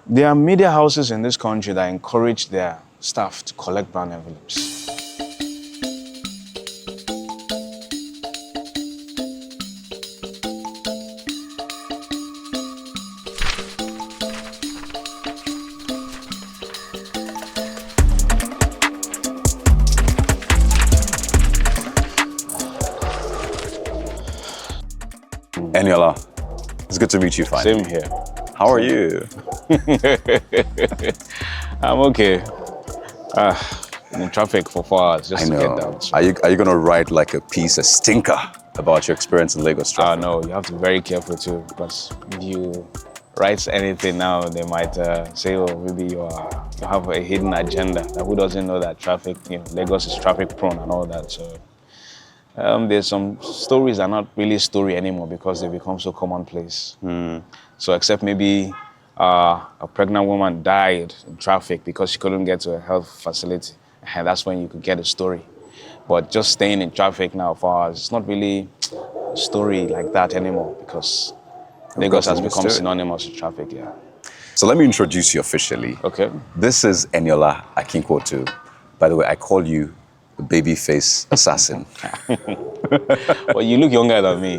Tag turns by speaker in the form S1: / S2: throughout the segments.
S1: There are media houses in this country that encourage their staff to collect brown envelopes.
S2: Eniola, it's good to meet you finally.
S1: Same here.
S2: How are you?
S1: I'm okay. In traffic for 4 hours just
S2: I
S1: to
S2: know.
S1: get down. So.
S2: Are you gonna write like a piece, a stinker, about your experience in Lagos traffic?
S1: No, you have to be very careful too, because if you write anything now, they might say, oh, maybe you have a hidden agenda. Who doesn't know that traffic, Lagos is traffic prone and all that. So there's some stories are not really story anymore because they become so commonplace. So except maybe a pregnant woman died in traffic because she couldn't get to a health facility, and that's when you could get a story. But just staying in traffic now for hours, it's not really a story like that anymore because Lagos has become synonymous with traffic, yeah.
S2: So let me introduce you officially.
S1: Okay.
S2: This is Eniola Akinkuotu. By the way, I call you the babyface assassin.
S1: Well, you look younger than me.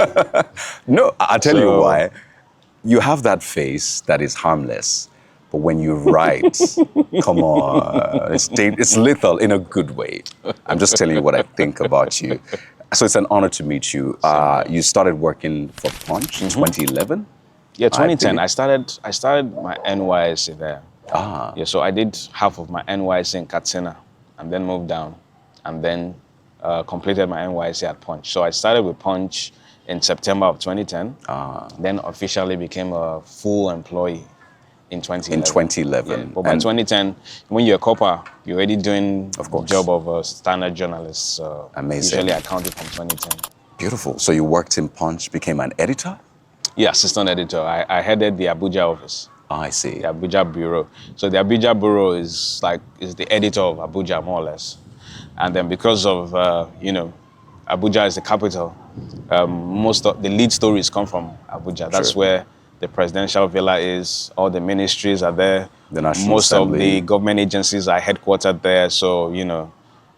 S2: No, I'll tell you why. You have that face that is harmless, but when you write, come on, it's lethal in a good way. I'm just telling you what I think about you. So it's an honor to meet you. You started working for Punch in 2011?
S1: Yeah, 2010. I started my NYSC there. Yeah, so I did half of my NYSC in Katsina and then moved down and then completed my NYSC at Punch. So I started with Punch in September of 2010, then officially became a full employee in 2011.
S2: In 2011.
S1: Yeah, but by 2010, when you're a copper, you're already doing the job of a standard journalist. So
S2: amazing.
S1: Usually I counted from 2010.
S2: Beautiful. So you worked in Punch, became an editor?
S1: Yeah, assistant editor. I headed the Abuja office.
S2: I see.
S1: The Abuja bureau. So the Abuja bureau is the editor of Abuja, more or less. And then because of, Abuja is the capital, most of the lead stories come from Abuja. That's where the presidential villa is, all the ministries are there.
S2: The National
S1: Most
S2: Assembly.
S1: of the government agencies are headquartered there. So,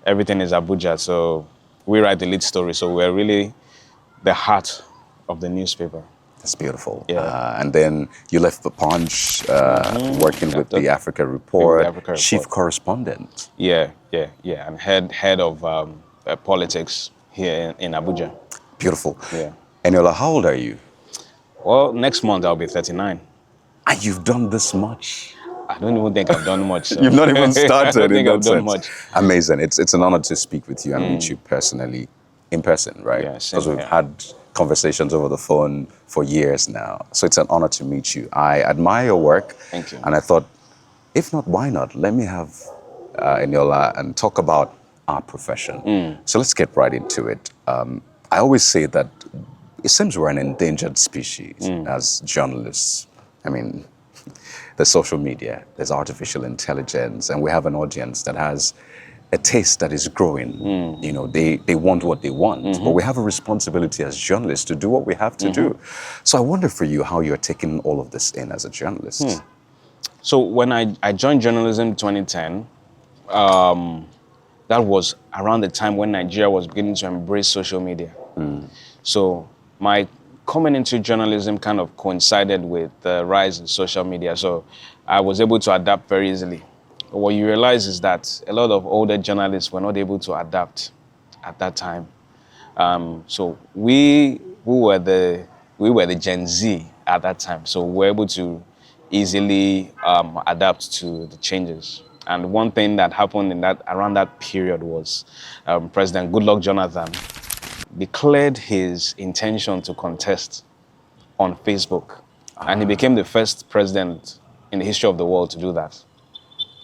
S1: everything is Abuja. So we write the lead story. So we're really the heart of the newspaper.
S2: That's beautiful.
S1: Yeah.
S2: And then you left the Punch, working with the Africa Report, chief correspondent.
S1: Yeah, and head of politics here in Abuja.
S2: Beautiful.
S1: Yeah.
S2: Eniola, how old are you?
S1: Well, next month I'll be 39.
S2: And you've done this much?
S1: I don't even think I've done much. So.
S2: You've not even started.
S1: I don't think I've done much.
S2: Amazing. It's an honor to speak with you and meet you personally, in person, right?
S1: Yeah,
S2: because we've had conversations over the phone for years now. So it's an honor to meet you. I admire your work.
S1: Thank you.
S2: And I thought, if not, why not? Let me have Eniola and talk about our profession. So let's get right into it. I always say that it seems we're an endangered species as journalists. I mean, there's social media, there's artificial intelligence, and we have an audience that has a taste that is growing. They want what they want, but we have a responsibility as journalists to do what we have to do. So I wonder for you how you're taking all of this in as a journalist.
S1: So when I joined journalism in 2010, that was around the time when Nigeria was beginning to embrace social media. So my coming into journalism kind of coincided with the rise in social media. So I was able to adapt very easily. But what you realize is that a lot of older journalists were not able to adapt at that time. So we were the Gen Z at that time. So we were able to easily adapt to the changes. And one thing that happened around that period was President Goodluck Jonathan declared his intention to contest on Facebook. And he became the first president in the history of the world to do that.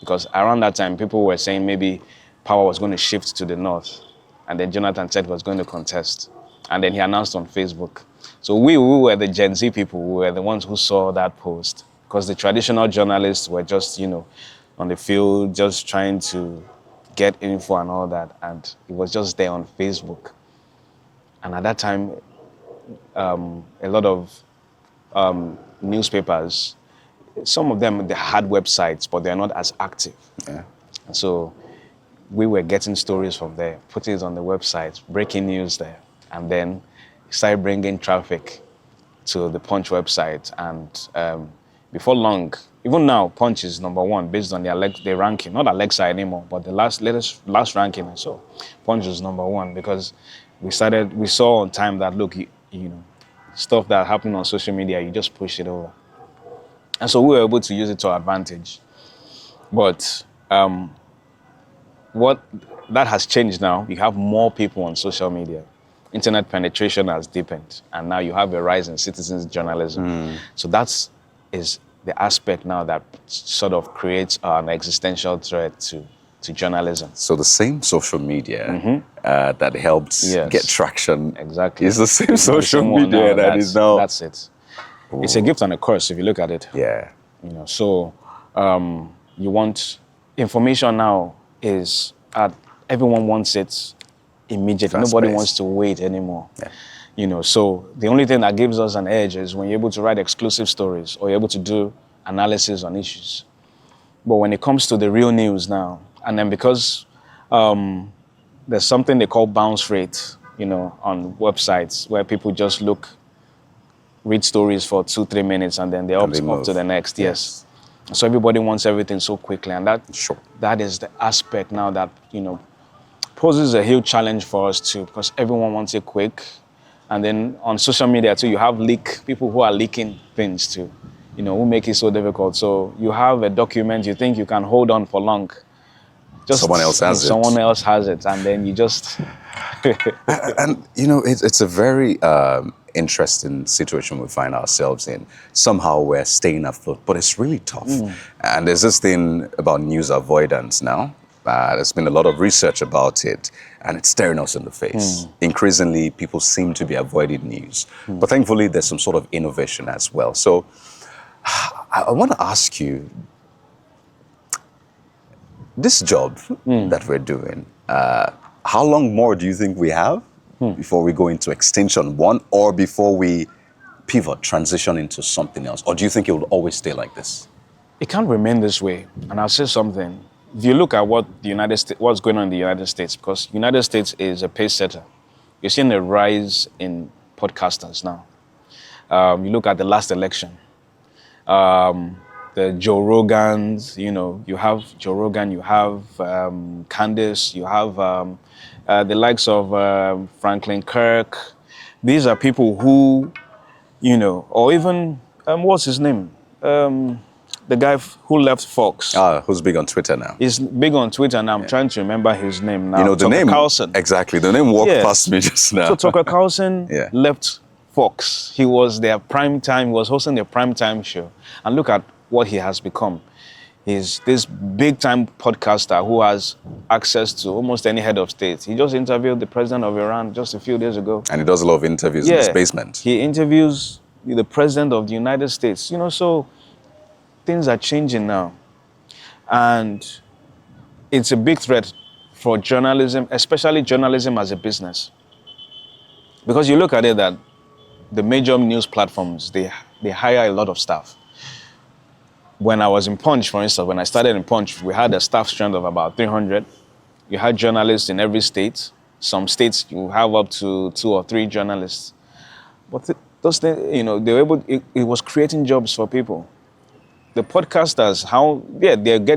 S1: Because around that time, people were saying maybe power was going to shift to the north. And then Jonathan said he was going to contest. And then he announced on Facebook. So we were the Gen Z people. We were the ones who saw that post. Because the traditional journalists were just, on the field, just trying to get info and all that. And it was just there on Facebook. And at that time, a lot of newspapers, some of them, they had websites, but they're not as active.
S2: Yeah.
S1: So we were getting stories from there, putting it on the website, breaking news there, and then started bringing traffic to the Punch website. And before long, even now, Punch is number one based on the ranking, not Alexa anymore, but the last ranking I saw, Punch was number one because we saw on time that, look, you know, stuff that happened on social media, you just push it over. And so we were able to use it to our advantage. But what that has changed now, you have more people on social media. Internet penetration has deepened, and now you have a rise in citizens journalism. So that is the aspect now that sort of creates an existential threat to journalism.
S2: So the same social media that helped get traction
S1: exactly
S2: is the same social
S1: the same
S2: media that is now.
S1: That's it. Ooh. It's a gift and a curse if you look at it.
S2: Yeah.
S1: You know, so you want information now is everyone wants it immediately. Nobody wants to wait anymore. Yeah. You know, so the only thing that gives us an edge is when you're able to write exclusive stories or you're able to do analysis on issues. But when it comes to the real news now, and then because there's something they call bounce rate, you know, on websites where people just read stories for 2-3 minutes and then they're up to the next. Yes. So everybody wants everything so quickly, and that is the aspect now that, you know, poses a huge challenge for us too, because everyone wants it quick. And then on social media too, you have people who are leaking things too, you know, who make it so difficult. So you have a document you think you can hold on for long. Just
S2: someone else has
S1: it, and then you just...
S2: And, you know, it's a very interesting situation we find ourselves in. Somehow we're staying afloat, but it's really tough. And there's this thing about news avoidance now. There's been a lot of research about it, and it's staring us in the face. Increasingly, people seem to be avoiding news. But thankfully, there's some sort of innovation as well. So I want to ask you, this job that we're doing, how long more do you think we have before we go into extinction one, or before we pivot, transition into something else? Or do you think it will always stay like this?
S1: It can't remain this way. And I'll say something. If you look at what's going on in the United States, because United States is a pace setter, you're seeing a rise in podcasters now. You look at the last election, the Joe Rogans, you know, you have Joe Rogan, you have Candace, you have the likes of Franklin Kirk. These are people who, you know, or even, what's his name? The guy who left Fox.
S2: Who's big on Twitter now.
S1: He's big on Twitter now. I'm trying to remember his name now.
S2: You know, the
S1: Tucker
S2: name.
S1: Carlson.
S2: Exactly. The name walked past me just now.
S1: So Tucker Carlson left Fox. He was their prime time. He was hosting their prime time show. And look at what he has become. He's this big time podcaster who has access to almost any head of state. He just interviewed the president of Iran just a few days ago.
S2: And he does a lot of interviews in his basement.
S1: He interviews the president of the United States. You know, so things are changing now. And it's a big threat for journalism, especially journalism as a business. Because you look at it that the major news platforms, they hire a lot of staff. When I was in Punch, for instance, when I started in Punch, we had a staff strength of about 300. You had journalists in every state. Some states you have up to 2 or 3 journalists. But those things, you know, they were able. It was creating jobs for people. The podcasters,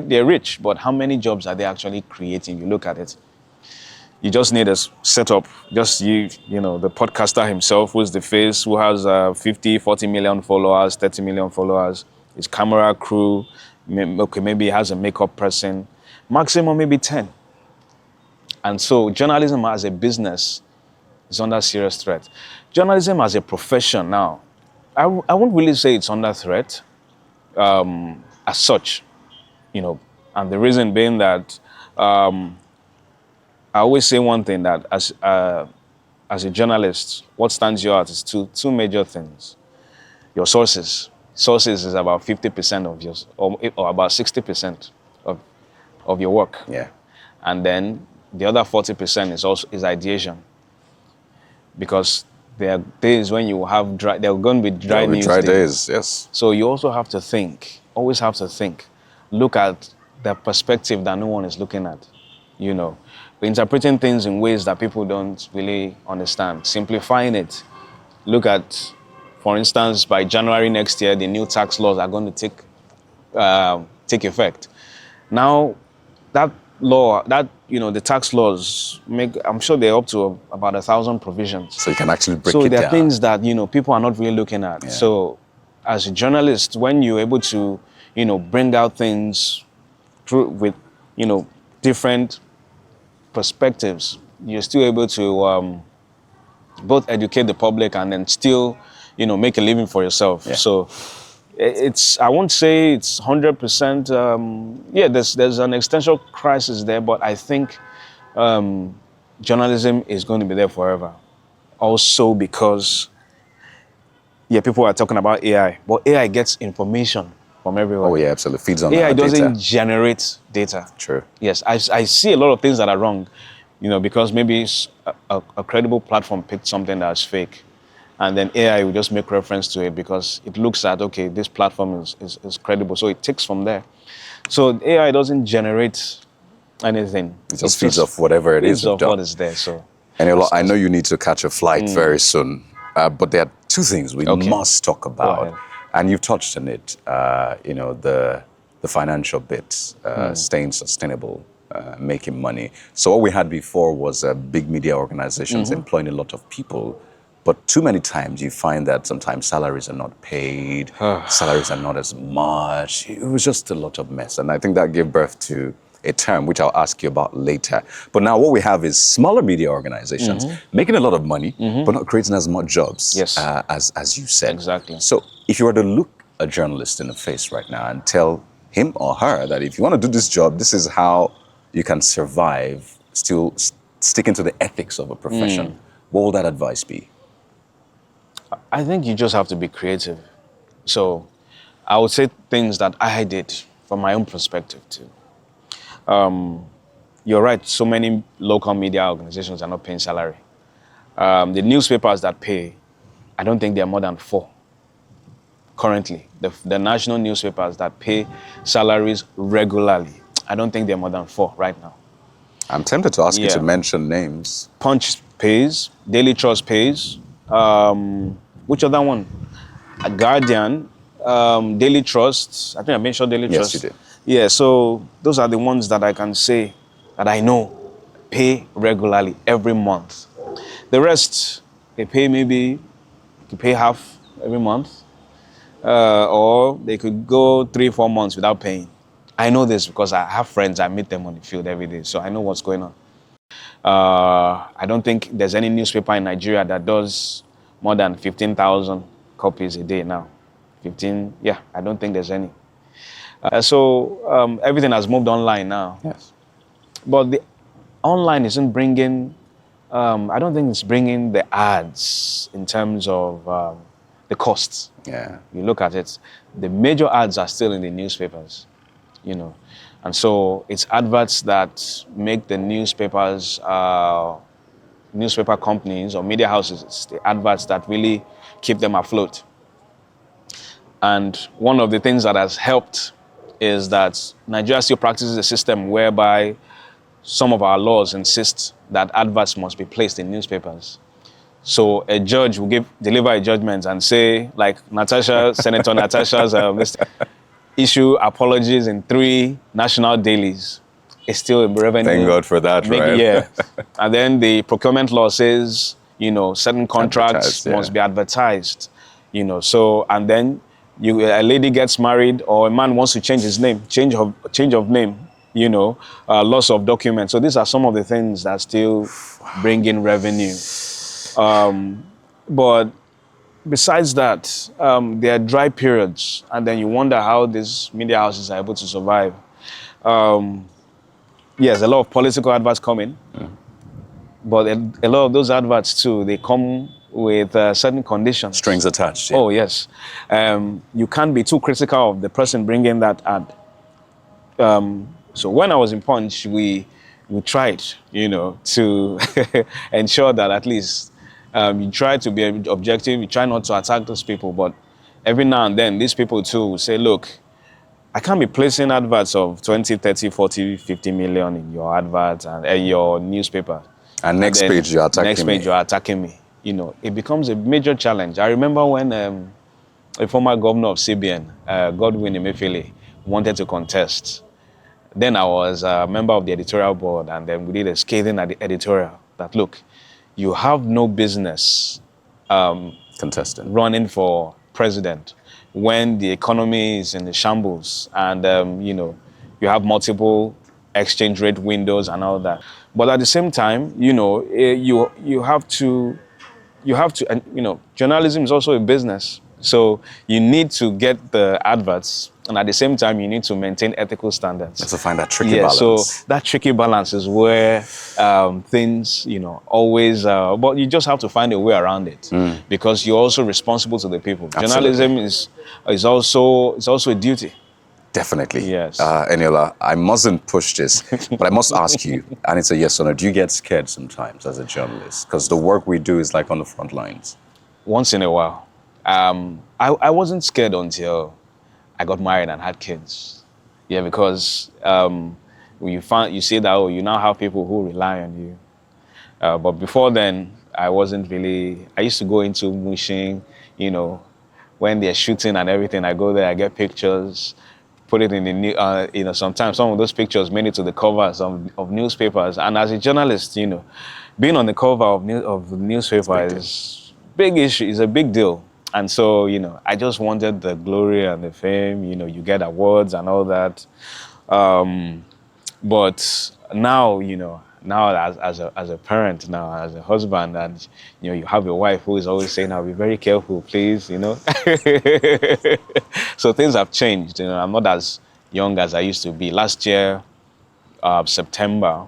S1: they're rich, but how many jobs are they actually creating? You look at it. You just need a setup. Just you know, the podcaster himself, who's the face, who has 50, 40 million followers, 30 million followers. His camera crew, maybe he has a makeup person, maximum maybe 10. And so journalism as a business is under serious threat. Journalism as a profession now, I won't really say it's under threat as such, you know, and the reason being that I always say one thing, that as a journalist, what stands you out is two major things. Your sources. Sources is about 50% of yours, or about 60% of your work.
S2: Yeah.
S1: And then the other 40% is ideation. Because there are days when you have there are going to be dry news
S2: days, yes.
S1: So you also have to think, always have to think, look at the perspective that no one is looking at. You know, we're interpreting things in ways that people don't really understand. Simplifying it. Look at, for instance, by January next year, the new tax laws are going to take effect. Now, that law, the tax laws I'm sure they're up to about 1,000 provisions.
S2: So you can actually break it down.
S1: So there are things that, people are not really looking at.
S2: Yeah.
S1: So as a journalist, when you're able to, bring out things through with, different perspectives, you're still able to both educate the public and then still, make a living for yourself.
S2: Yeah.
S1: So I won't say it's 100%. There's an existential crisis there, but I think journalism is going to be there forever. Also because, people are talking about AI, but AI gets information from everywhere.
S2: Oh yeah, absolutely. Feeds on
S1: AI
S2: our
S1: doesn't
S2: data.
S1: generate data.
S2: True.
S1: Yes, I see a lot of things that are wrong, because maybe a credible platform picked something that's fake. And then AI will just make reference to it because it looks at, okay, this platform is credible. So it takes from there. So AI doesn't generate anything.
S2: It just feeds off whatever it is.
S1: Feeds off what is there. So.
S2: And I know you need to catch a flight very soon, but there are two things we must talk about. And you've touched on it, the financial bit, staying sustainable, making money. So what we had before was big media organizations employing a lot of people. But too many times you find that sometimes salaries are not paid, salaries are not as much. It was just a lot of mess. And I think that gave birth to a term, which I'll ask you about later. But now what we have is smaller media organizations making a lot of money, but not creating as much jobs as you said.
S1: Exactly.
S2: So if you were to look a journalist in the face right now and tell him or her that if you want to do this job, this is how you can survive, still sticking to the ethics of a profession, what would that advice be?
S1: I think you just have to be creative. So I would say things that I did from my own perspective too. You're right, so many local media organizations are not paying salary. The newspapers that pay, I don't think there are more than 4 currently. The national newspapers that pay salaries regularly, I don't think there are more than 4 right now.
S2: I'm tempted to ask you to mention names.
S1: Punch pays, Daily Trust pays, which other one? A Guardian, Daily Trust. I think I mentioned Daily Trust.
S2: Yes, you did.
S1: Yeah, so those are the ones that I can say that I know pay regularly every month. The rest, they pay maybe, you pay half every month, or they could go 3-4 months without paying. I know this because I have friends, I meet them on the field every day, so I know what's going on. I don't think there's any newspaper in Nigeria that does more than 15,000 copies a day now. I don't think there's any. So everything has moved online now.
S2: Yes.
S1: But the online isn't bringing, I don't think it's bringing the ads in terms of the costs.
S2: Yeah.
S1: You look at it, the major ads are still in the newspapers, And so it's adverts that make the newspapers, newspaper companies or media houses, it's the adverts that really keep them afloat. And one of the things that has helped is that Nigeria still practices a system whereby some of our laws insist that adverts must be placed in newspapers. So a judge will deliver a judgment and say, like Senator Natasha's issue apologies in 3 national dailies. It's still a revenue.
S2: Thank God for that, right?
S1: Yeah. And then the procurement law says, certain contracts must be advertised, So, and then a lady gets married or a man wants to change his name, change of name, loss of documents. So these are some of the things that still bring in revenue. But besides that, there are dry periods, and then you wonder how these media houses are able to survive. Yes, a lot of political adverts come in, but a lot of those adverts too, they come with certain conditions.
S2: Strings attached. Yeah.
S1: Oh, yes. You can't be too critical of the person bringing that ad. So when I was in Punch, we tried, to ensure that at least you try to be objective, you try not to attack those people, but every now and then, these people too will say, look, I can't be placing adverts of 20, 30, 40, 50 million in your advert and your newspaper.
S2: And next
S1: then
S2: page, you're attacking
S1: next page
S2: me.
S1: you're attacking me. You know, it becomes a major challenge. I remember when a former governor of CBN, Godwin Emefiele, wanted to contest. Then I was a member of the editorial board, and then we did a scathing editorial that, look, you have no business
S2: Contestant.
S1: running for president when the economy is in the shambles and, you know, you have multiple exchange rate windows and all that. But at the same time, you know, you have to, and, you know, journalism is also a business. So you need to get the adverts, and at the same time, you need to maintain ethical standards.
S2: To find that tricky balance.
S1: So that tricky balance is where things, you know, always, but you just have to find a way around it because you're also responsible to the people.
S2: Absolutely.
S1: Journalism is also a duty.
S2: Definitely.
S1: Yes.
S2: Eniola, I mustn't push this, but I must ask you, and it's a yes or no, do you get scared sometimes as a journalist? Because the work we do is like on the front lines.
S1: Once in a while. I wasn't scared until I got married and had kids. Yeah, because you see that, oh, you now have people who rely on you. But before then, I wasn't really, I used to go into Mushin, you know, when they're shooting and everything, I go there, I get pictures, put it in the new, you know, sometimes some of those pictures made it to the covers of newspapers. And as a journalist, you know, being on the cover of the newspaper is big issue, is a big deal. And so, you know, I just wanted the glory and the fame, you know, you get awards and all that. But now, you know, now as a parent, now as a husband, and, you know, you have a wife who is always saying, I'll be very careful, please, you know. So things have changed, you know, I'm not as young as I used to be. Last year, September,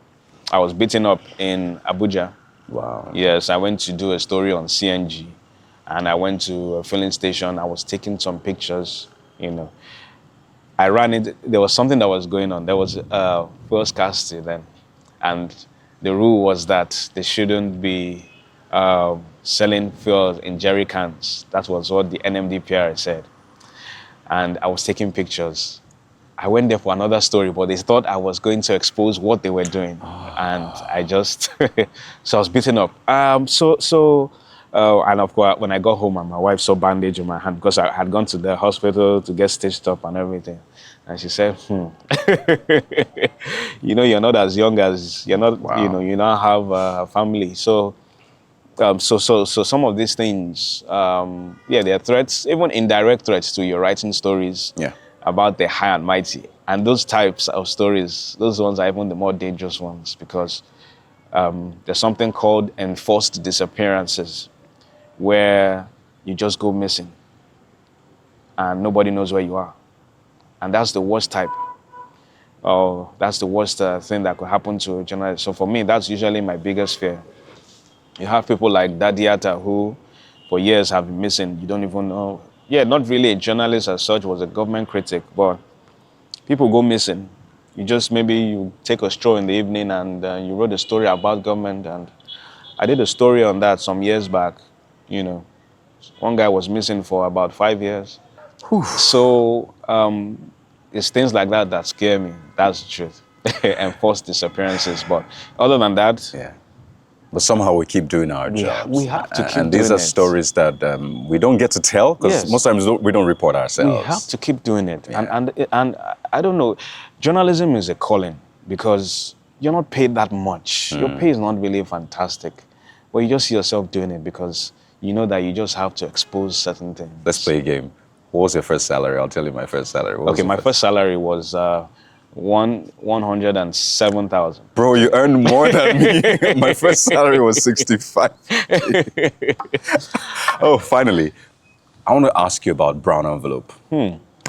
S1: I was beaten up in Abuja.
S2: Wow.
S1: Yes, I went to do a story on CNG. And I went to a filling station. I was taking some pictures, you know. I ran it. There was something that was going on. There was fuel scarcity then. And the rule was that they shouldn't be selling fuel in jerry cans. That was what the NMDPR said. And I was taking pictures. I went there for another story, but they thought I was going to expose what they were doing. And I just, so I was beaten up. And of course, when I got home, and my wife saw bandage in my hand because I had gone to the hospital to get stitched up and everything. And she said, you know, you're not as young as, you're not, you know, you now have a family. So some of these things, yeah, they're threats, even indirect threats to your writing stories about the high and mighty. And those types of stories, those ones are even the more dangerous ones because there's something called enforced disappearances, where you just go missing and nobody knows where you are. And that's the worst type. Oh, that's the worst thing that could happen to a journalist. So for me, that's usually my biggest fear. You have people like Dadiata who for years have been missing. You don't even know. Yeah, not really a journalist as such, was a government critic, but people go missing. Maybe you take a stroll in the evening and you wrote a story about government, and I did a story on that some years back. You know, one guy was missing for about 5 years. Whew. So it's things like that that scare me. That's the truth. Enforced disappearances. But other than that,
S2: yeah. But somehow we keep doing our jobs.
S1: We have to keep doing it.
S2: And these are stories that we don't get to tell because most times we don't report ourselves.
S1: We have to keep doing it. Yeah. And I don't know, journalism is a calling because you're not paid that much. Your pay is not really fantastic. But you just see yourself doing it because you know that you just have to expose certain things.
S2: Let's play a game. What was your first salary? I'll tell you my first salary.
S1: Okay, my first salary was 107,000.
S2: Bro, you earned more than me. My first salary was 65. Oh, finally, I want to ask you about brown envelope.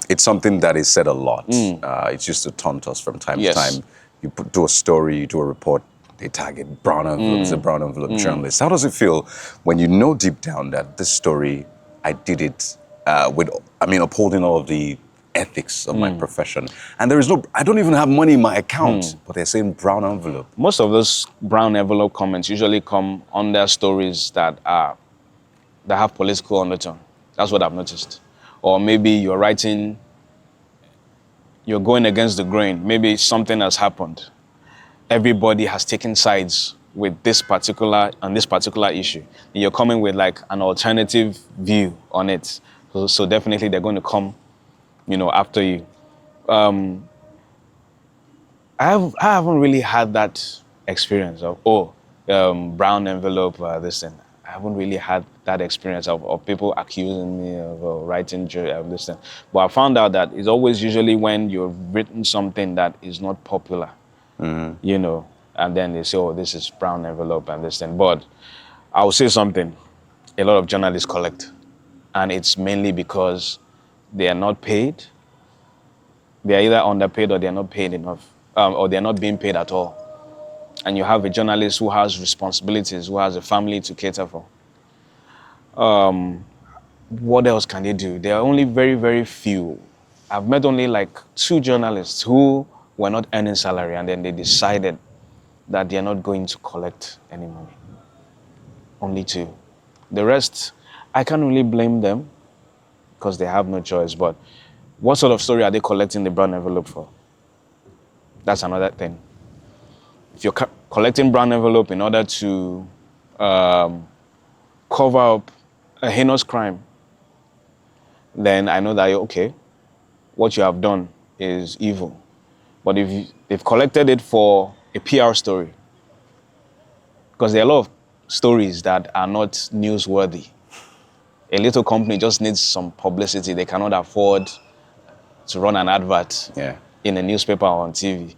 S2: It's something that is said a lot. It's used to taunt us from time to time. You do a story, you do a report, they target brown envelopes, a brown envelope journalist. How does it feel when you know deep down that this story, I did it upholding all of the ethics of my profession. And I don't even have money in my account, but they're saying brown envelope.
S1: Most of those brown envelope comments usually come under stories that have political undertone. That's what I've noticed. Or maybe you're writing you're going against the grain. Maybe something has happened. Everybody has taken sides with this particular issue. You're coming with like an alternative view on it. So definitely they're going to come, after you. I haven't really had that experience of brown envelope, this thing. I haven't really had that experience of people accusing me of writing this thing. But I found out that it's always usually when you've written something that is not popular, and then they say, oh, this is brown envelope and this thing. But I will say something. A lot of journalists collect, and it's mainly because they are not paid. They are either underpaid or they are not paid enough, or they are not being paid at all. And you have a journalist who has responsibilities, who has a family to cater for. What else can they do? There are only very, very few. I've met only like 2 journalists who were not earning salary, and then they decided that they are not going to collect any money. Only 2. The rest, I can't really blame them because they have no choice. But what sort of story are they collecting the brown envelope for? That's another thing. If you're collecting brown envelope in order to cover up a heinous crime, then I know that, okay, what you have done is evil. But if they've collected it for a PR story, because there are a lot of stories that are not newsworthy. A little company just needs some publicity. They cannot afford to run an advert in a newspaper or on TV.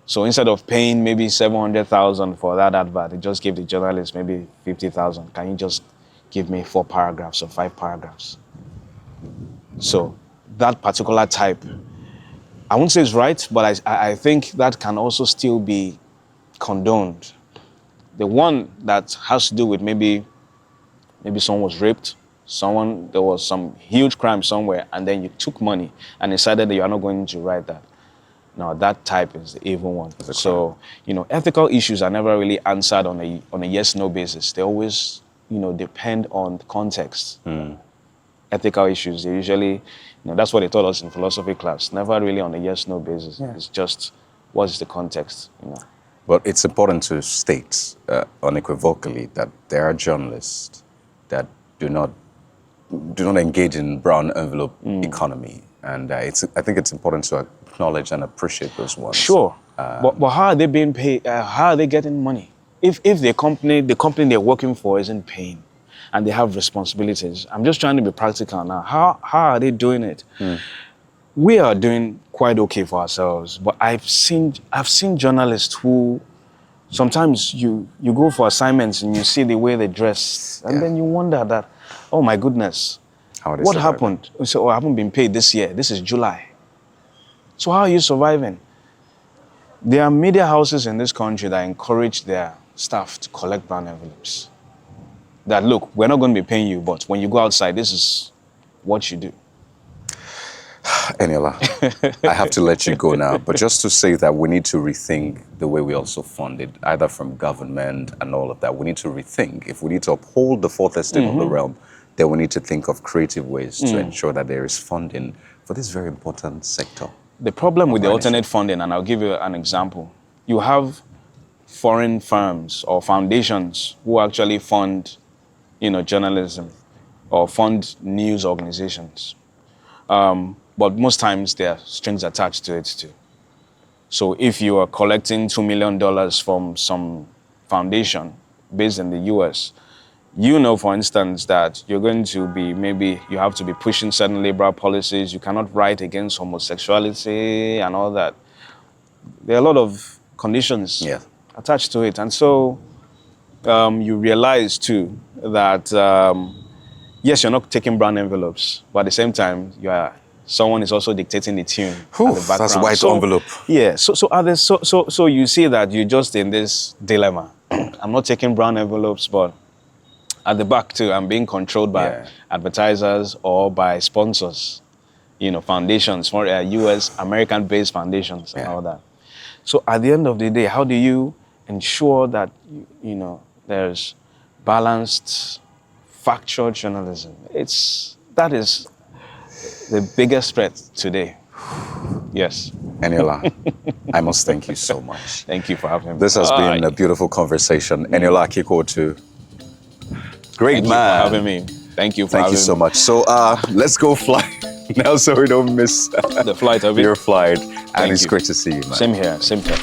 S1: So instead of paying maybe 700,000 for that advert, they just give the journalist maybe 50,000. Can you just give me 4 paragraphs or 5 paragraphs? So that particular type, I won't say it's right, but I think that can also still be condoned. The one that has to do with maybe someone was raped, there was some huge crime somewhere, and then you took money and decided that you are not going to write that. Now that type is the evil one. So, ethical issues are never really answered on a yes/no basis. They always, depend on context. Ethical issues, they usually, that's what they taught us in philosophy class. Never really on a yes/no basis. Yeah. It's just, what is the context,
S2: But it's important to state unequivocally that there are journalists that do not engage in brown envelope economy, and I think it's important to acknowledge and appreciate those ones.
S1: Sure, but how are they being paid? How are they getting money? If the company they're working for isn't paying, and they have responsibilities, I'm just trying to be practical now. How are they doing it? We are doing quite okay for ourselves, but I've seen journalists who sometimes you go for assignments and you see the way they dress, and then you wonder that, oh my goodness, what happened? So I haven't been paid this year. This is July. So how are you surviving? There are media houses in this country that encourage their staff to collect brown envelopes. That, look, we're not going to be paying you, but when you go outside, this is what you do.
S2: Eniola, I have to let you go now, but just to say that we need to rethink the way we also fund it, either from government and all of that. We need to rethink. If we need to uphold the 4th estate of the realm, then we need to think of creative ways to ensure that there is funding for this very important sector.
S1: The problem with the alternate funding, and I'll give you an example, you have foreign firms or foundations who actually fund, journalism or fund news organizations. But most times there are strings attached to it too. So if you are collecting $2 million from some foundation based in the US, for instance, that you're going to be, maybe you have to be pushing certain liberal policies, you cannot write against homosexuality and all that. There are a lot of conditions attached to it. And so you realize too that, yes, you're not taking brown envelopes, but at the same time, someone is also dictating the tune at the background.
S2: That's white envelope.
S1: Yeah, so you see that you're just in this dilemma. I'm not taking brown envelopes, but at the back too, I'm being controlled by advertisers or by sponsors, foundations, for US, American-based foundations and all that. So at the end of the day, how do you ensure that, there's balanced, factual journalism? That is the biggest threat today. Yes.
S2: Eniola, I must thank you so much.
S1: Thank you for having me.
S2: This has been a beautiful conversation. Eniola Akinkuotu, great
S1: Thank you
S2: man.
S1: for having me. Thank you for
S2: Thank
S1: having
S2: you so
S1: me.
S2: much. So let's go fly now so we don't miss
S1: The flight of it.
S2: your flight. And
S1: Thank
S2: it's
S1: you.
S2: great to see you, man.
S1: Same here. Same here.